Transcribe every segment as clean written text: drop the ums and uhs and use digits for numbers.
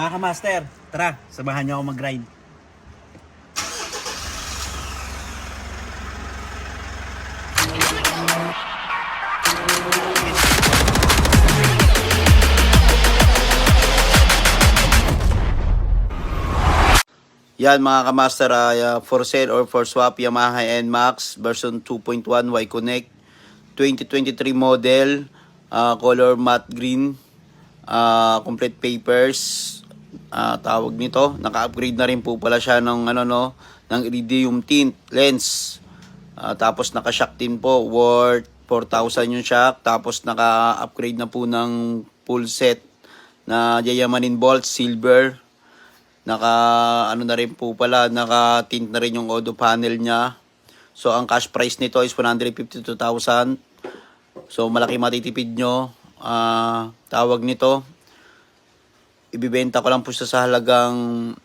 Mga kamaster, tara, samahan niyo ako mag-grind. Yan mga kamaster, for sale or for swap Yamaha NMAX version 2.1 Y-Connect 2023 model, color matte green, complete papers, tawag nito. Naka-upgrade na rin po pala siya ng ng iridium tint lens. Tapos naka-shock din po, worth 4,000 yung shock. Tapos naka-upgrade na po ng full set na diamond bolt silver. Naka na rin po pala, naka-tint na rin yung auto panel niya. So ang cash price nito is 152,000. So malaki matitipid nyo. Tawag nito, ibibenta ko lang po siya sa halagang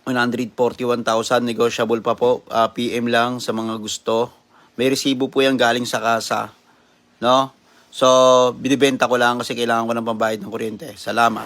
141,000. Negotiable pa po. PM lang sa mga gusto. May resibo po yan galing sa kasa, no? So binibenta ko lang kasi kailangan ko ng pambayad ng kuryente. Salamat.